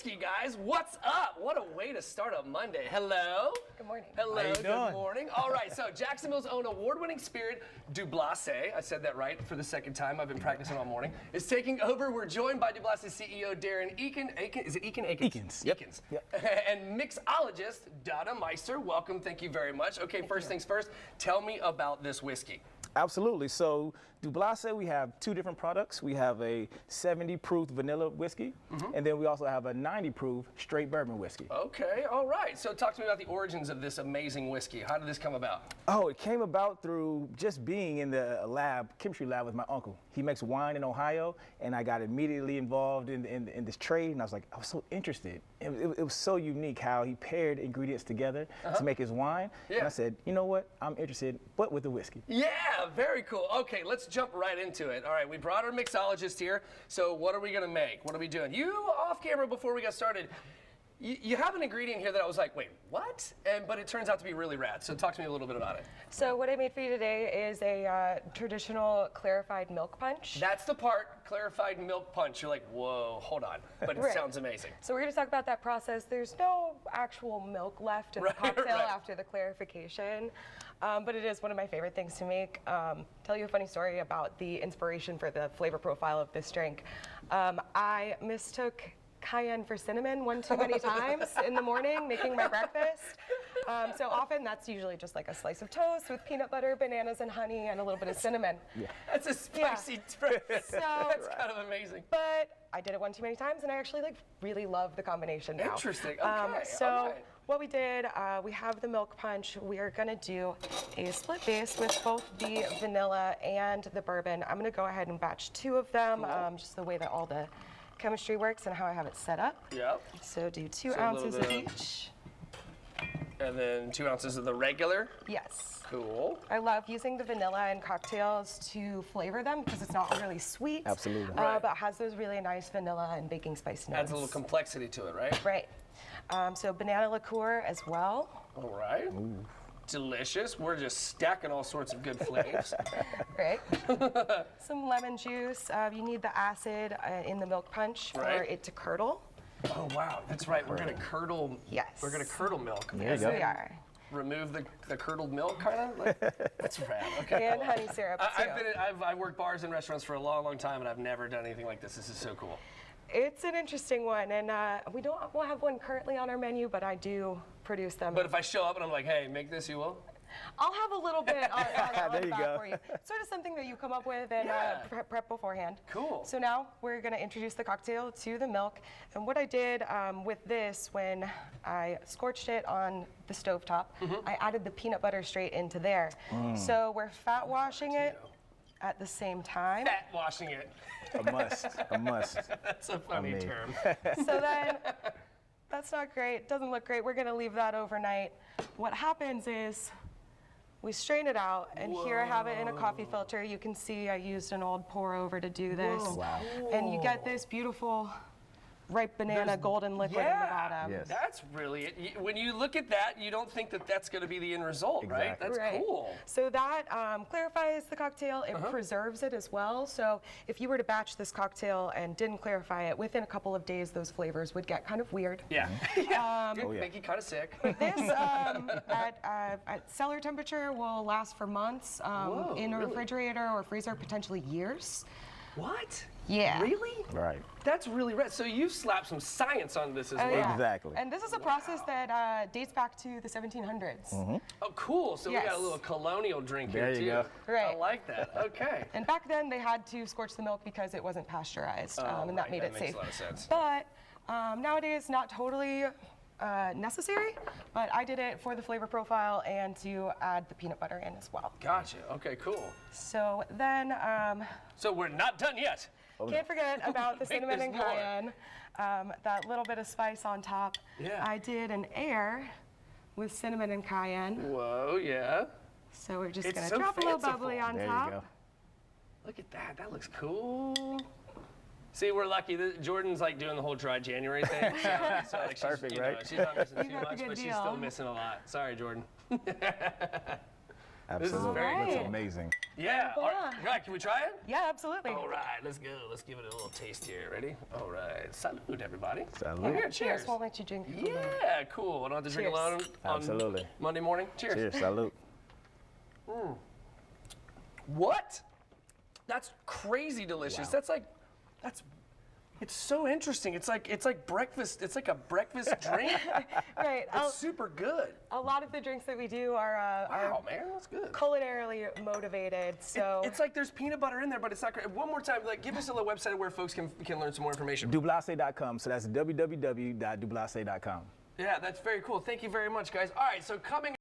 Guys, what's up? What a way to start a Monday. Hello. Good morning. Hello. How you Good doing? morning. All right, so Jacksonville's own award-winning spirit, DuBlase, I said that right for the second time. I've been practicing all morning, is taking over. We're joined by DuBlase's CEO, Darren Eakin. Is it Eakin? Eakins. Yep. Eakins. And mixologist, Donna Meister. Welcome. Thank you very much. Okay, first things first, tell me about this whiskey. Absolutely. So DuBlase, we have two different products. We have a 70 proof vanilla whiskey, and then we also have a 90 proof straight bourbon whiskey. Okay, all right. So talk to me about the origins of this amazing whiskey. How did this come about? Oh, it came about through just being in the chemistry lab with my uncle. He makes wine in Ohio, and I got immediately involved in this trade, and I was so interested. It was so unique how he paired ingredients together to make his wine. Yeah. And I said, you know what, I'm interested, but with the whiskey. Yeah, very cool. Okay, let's jump right into it. All right, we brought our mixologist here. So what are we gonna make? What are we doing? You, off camera before we got started, you have an ingredient here that I was like, wait, what? But it turns out to be really rad. So talk to me a little bit about it. So what I made for you today is a traditional clarified milk punch. That's the part, clarified milk punch. You're like, whoa, hold on. But it Right. sounds amazing. So we're going to talk about that process. There's no actual milk left in the cocktail after the clarification, but it is one of my favorite things to make. Tell you a funny story about the inspiration for the flavor profile of this drink. I mistook cayenne for cinnamon one too many times in the morning making my breakfast. So often that's usually just like a slice of toast with peanut butter, bananas, and honey, and a little bit of cinnamon. That's a spicy breakfast. So, That's kind of amazing. But I did it one too many times, and I actually really love the combination now. Interesting. Okay. So all right. what we did, we have the milk punch. We are gonna do a split base with both the vanilla and the bourbon. I'm gonna go ahead and batch two of them, just the way that all the chemistry works and how I have it set up. Yep. So do 2 So a ounces little of bit each. And then 2 ounces of the regular. Yes. Cool. I love using the vanilla in cocktails to flavor them because it's not really sweet. Absolutely. Right. But has those really nice vanilla and baking spice notes. Adds a little complexity to it, right? Right. So banana liqueur as well. All right. Delicious. We're just stacking all sorts of good flavors. Right. Some lemon juice. You need the acid in the milk punch for Right. it to curdle. Oh wow, that's right. We're gonna curdle. Yes. We're gonna curdle milk. There you Yes, go. we are. Remove the curdled milk, kind of. Like, that's rad. Okay. And honey syrup too. I've worked bars and restaurants for a long, long time, and I've never done anything like this. This is so cool. It's an interesting one, and we'll have one currently on our menu, but I do produce them. But if I show up and I'm like, hey, make this, you will. I'll have a little bit on There the you back go. for you. Sort of something that you come up with and Yeah. prep beforehand. Cool. So now we're going to introduce the cocktail to the milk. And what I did with this, when I scorched it on the stovetop, I added the peanut butter straight into there. So we're fat washing it at the same time. Fat washing it. A must. A must. That's a funny mean. term. So then, that's not great, doesn't look great. We're gonna leave that overnight. What happens is, we strain it out, and here I have it in a coffee filter. You can see I used an old pour over to do this. Wow. And you get this beautiful ripe banana golden liquid in the bottom. Yes. That's really it. When you look at that, you don't think that that's going to be the end result, right? Exactly. That's Right. cool. So that clarifies the cocktail. It preserves it as well. So if you were to batch this cocktail and didn't clarify it, within a couple of days, those flavors would get kind of weird. Yeah. Yeah. Oh, yeah. Make you kind of sick. This at cellar temperature will last for months Whoa, in a really? refrigerator or freezer, potentially years. What? Yeah. Really? Right. That's really rad. So you slapped some science on this as Oh, well. yeah. Exactly. And this is a process that dates back to the 1700s. Oh, cool. So we got Yes. a little colonial drink There here, you too. go. Right. I like that. Okay. And back then they had to scorch the milk because it wasn't pasteurized, and that right. made That it makes safe. a lot of sense. But nowadays, not totally necessary, but I did it for the flavor profile and to add the peanut butter in as well. Gotcha. Okay, cool. So then, So we're not done yet. can't forget about the Wait, cinnamon there's and more. cayenne, that little bit of spice on top. Yeah. I did an air with cinnamon and cayenne, Whoa, yeah. so we're just It's gonna so drop a little fanciful. bubbly on There you top. go. Look at that. That looks cool. See, we're lucky that Jordan's like doing the whole dry January thing. So like, she's, perfect, you know, right? she's not missing You too got the much, good but she's still deal. missing a lot. Sorry, Jordan. Absolutely. very cool. Looks amazing. Yeah. All right, can we try it? Yeah, absolutely. All right, let's go. Let's give it a little taste here. Ready? All right. Salute, everybody. Salute. Here, cheers. Won't let you drink. Yeah, cool. I don't have to drink Cheers. alone on Absolutely. Monday morning. Cheers. Cheers. Salute. What? That's crazy delicious. Wow. That's it's so interesting. It's like breakfast. It's like a breakfast drink. Right. It's super good. A lot of the drinks that we do are Wow, man, that's good. culinarily motivated. So It's like there's peanut butter in there, but it's not great. One more time, like give us a little website where folks can learn some more information. DuBlase.com. So that's www.dublase.com. Yeah, that's very cool. Thank you very much, guys. All right, so coming